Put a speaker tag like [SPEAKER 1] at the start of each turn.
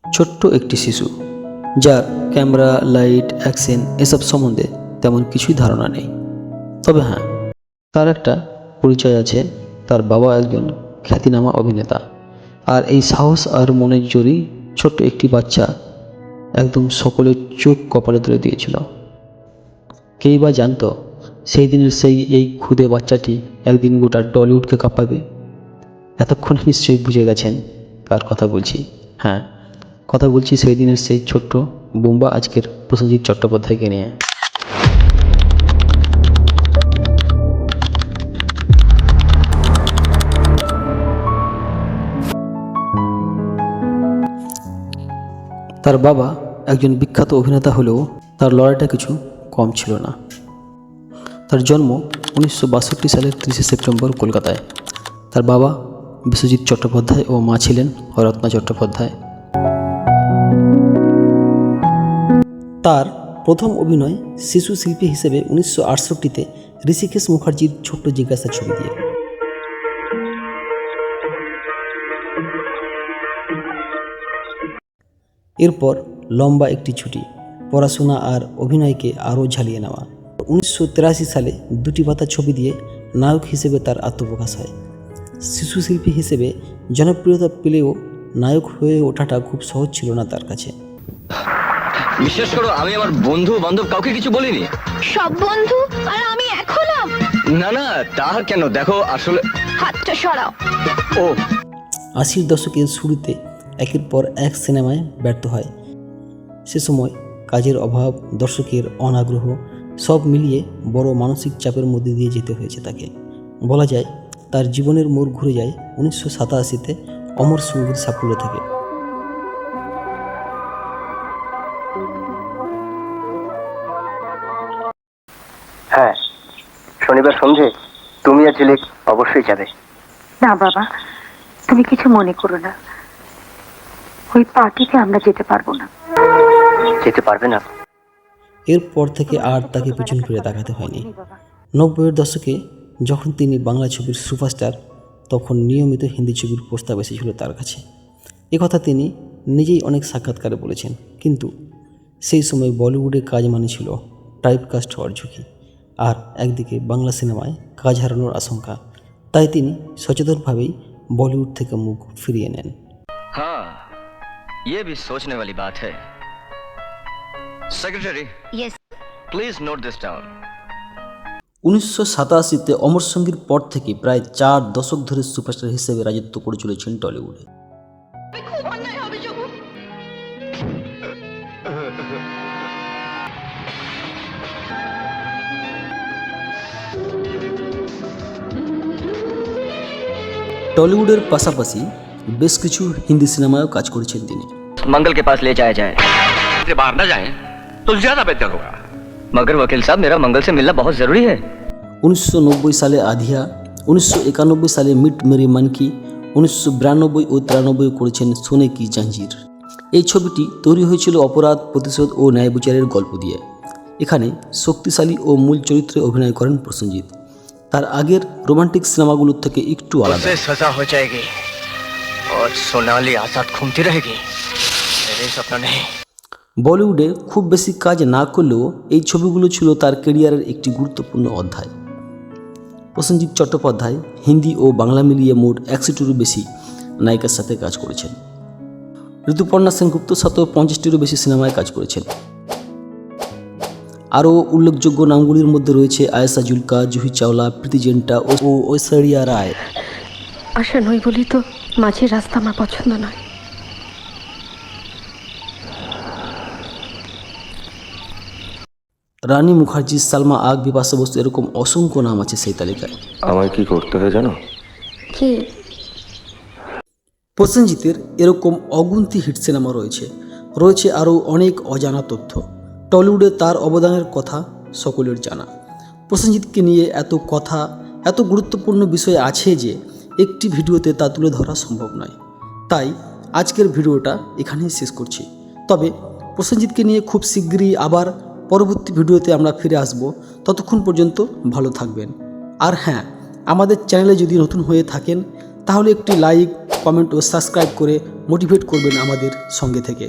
[SPEAKER 1] ছোট্ট একটি শিশু, যার ক্যামেরা, লাইট, অ্যাকশন এসব সম্বন্ধে তেমন কিছুই ধারণা নেই। তবে হ্যাঁ, তার একটা পরিচয় আছে। তার বাবা একজন খ্যাতিনামা অভিনেতা। আর এই সাহস আর মনের জোরেই ছোট্ট একটি বাচ্চা একদম সকলের চোখ কপালে তুলে দিয়েছিল। কেই বা জানতো সেই দিনের এই ক্ষুদে বাচ্চাটি একদিন গোটা টলিউডকে কাঁপাবে। এতক্ষণে নিশ্চয়ই বুঝে গেছেন কার কথা বলছি। হ্যাঁ, কথা বলছি সেই দিনের সেই ছোট্ট বোম্বা আজকের প্রসেনজিৎ চট্টোপাধ্যায়কে নিয়ে। তার বাবা একজন বিখ্যাত অভিনেতা হলেও তার লড়াইটা কিছু কম ছিল না। তার জন্ম 1962 সালের 30 সেপ্টেম্বর কলকাতায়। তার বাবা বিশ্বজিৎ চট্টোপাধ্যায় ও মা ছিলেন রত্না চট্টোপাধ্যায়। তার প্রথম অভিনয় শিশু শিল্পী হিসেবে 1968-তে ঋষিকেশ মুখার্জির ছোট্ট জিজ্ঞাসা ছবি দিয়ে। এরপর লম্বা একটি ছুটি, পড়াশোনা আর অভিনয়কে আরও ঝালিয়ে নেওয়া। 1983 সালে দুটি পাতা ছবি দিয়ে নায়ক হিসেবে তার আত্মপ্রকাশ হয়। শিশু শিল্পী হিসেবে জনপ্রিয়তা পেলেও নায়ক হয়ে ওঠাটা খুব সহজ ছিল না তার কাছে।
[SPEAKER 2] বিশ্বাস করো, আমি আমার বন্ধু বান্ধব কাউকে কিছু বলিনি।
[SPEAKER 3] সব বন্ধু আর আমি এক হলাম?
[SPEAKER 2] না না, তা কেন, দেখো আসলে
[SPEAKER 3] হাতটা সরাও।
[SPEAKER 2] ও
[SPEAKER 1] 80-র দশকের শুরুতে একের পর এক সিনেমায় ব্যর্থ হয়। সে সময় কাজের অভাব, দর্শকের অনাগ্রহ সব মিলিয়ে বড় মানসিক চাপের মধ্যে দিয়ে যেতে হয়েছে তাকে। বলা যায় তার জীবনের মোড় ঘুরে যায় 1987-তে অমর সঙ্গীর সাফল্য থেকে।
[SPEAKER 4] হ্যাঁ, শনিবার সন্ধে তুমি আর ঝিলিক অবশ্যই যাবে।
[SPEAKER 5] না বাবা, তুমি কিছু মনে করো না। ওই পার্টিতে আমরা যেতে পারবো না।
[SPEAKER 4] যেতে পারবে না?
[SPEAKER 1] এরপর থেকে আর তাকে পিছন ফিরে তাকাতে হয়নি। 90-এর দশকে যখন তিনি বাংলা ছবির সুপারস্টার, তখন নিয়মিত হিন্দি ছবির প্রস্তাব এসেছিল তার কাছে। কথা তিনি নিজেই অনেক সাক্ষাৎকারে বলেছেন। কিন্তু সেই সময় বলিউডে কাজ মানে ছিল টাইপকাস্ট হওয়ার ঝুঁকি, আর একদিকে বাংলা সিনেমায় কাজ হারানোর আশঙ্কা। তাই তিনি সচেতনভাবেই বলিউড থেকে মুখ ফিরিয়ে নেন।
[SPEAKER 2] হ্যাঁ, ये भी सोचने वाली बात है। Secretary,
[SPEAKER 3] yes.
[SPEAKER 2] Please note this down.
[SPEAKER 1] 1987-তে অমর সঙ্গীর পর থেকে প্রায় 4 দশক ধরে সুপারস্টার হিসেবে রাজত্ব করে চলেছেন টলিউডে।
[SPEAKER 3] খুব অন্যায় হবে জগু।
[SPEAKER 1] টলিউডের পাশাপাশি বেশ কিছু হিন্দি সিনেমায়ও কাজ করেছেন তিনি।
[SPEAKER 2] मंगल के पास ले जाया जाए।
[SPEAKER 6] से बाहर न जाएं तो ज्यादा बेहतर होगा।
[SPEAKER 2] मगर वकील साहब, मेरा मंगल से मिलना बहुत जरूरी है।
[SPEAKER 1] 1990 সালে আধিয়া, 1991 সালে মিট মেরি মান কি, 1992 ও 93 করেছেন সোনে কি জাঞ্জির। এই ছবিটি তৈরি হয়েছিল অপরাধ, প্রতিশোধ ও ন্যায় বিচারের গল্প দিয়ে। এখানে শক্তিশালী ও মূল চরিত্রে অভিনয় করেন প্রসেনজিৎ। তার আগের রোমান্টিক সিনেমাগুলোর থেকে একটু আলাদা।
[SPEAKER 4] उसे सजा हो जाएगी और सोनाली आजाद घूमती रहेगी। मेरे सपना नहीं।
[SPEAKER 1] বলিউডে খুব বেশি কাজ না করলেও এই ছবিগুলো ছিল তার ক্যারিয়ারের একটি গুরুত্বপূর্ণ অধ্যায়। প্রসেনজিৎ চট্টোপাধ্যায় হিন্দি ও বাংলা মিলিয়ে মোট 100-টিরও বেশি নায়িকার সাথে কাজ করেছেন। ঋতুপর্ণা সেনগুপ্তর সাথেও 50-টিরও বেশি সিনেমায় কাজ করেছেন। আরও উল্লেখযোগ্য নামগুলির মধ্যে রয়েছে আয়েশা জুলকা, জুহি চাওলা, প্রীতি জিন্টা ও ঐশ্বরিয়া রায়।
[SPEAKER 5] আশা নই বলি তো মাঝের রাস্তা আমার পছন্দ নয়।
[SPEAKER 1] রানী মুখার্জি, সালমা আগ, বিপাশা বসু, এরকম অসংখ্য নাম আছে সেই তালিকায়।
[SPEAKER 7] আমায় কি করতে হয় জানো?
[SPEAKER 5] কি?
[SPEAKER 1] প্রসেনজিতের এরকম অগুন্তি হিট সিনেমা রয়েছে আরও অনেক অজানা তথ্য। টলিউডে তার অবদানের কথা সকলের জানা। প্রসেনজিৎকে নিয়ে এত কথা, এত গুরুত্বপূর্ণ বিষয় আছে যে একটি ভিডিওতে তা তুলে ধরা সম্ভব নয়। তাই আজকের ভিডিওটা এখানেই শেষ করছি। তবে প্রসেনজিৎকে নিয়ে খুব শীঘ্রই আবার পরবর্তী ভিডিওতে আমরা ফিরে আসব। ততক্ষণ পর্যন্ত ভালো থাকবেন। আর হ্যাঁ, আমাদের চ্যানেলে যদি নতুন হয়ে থাকেন তাহলে একটি লাইক, কমেন্ট ও সাবস্ক্রাইব করে মোটিভেট করবেন আমাদের সঙ্গে থেকে।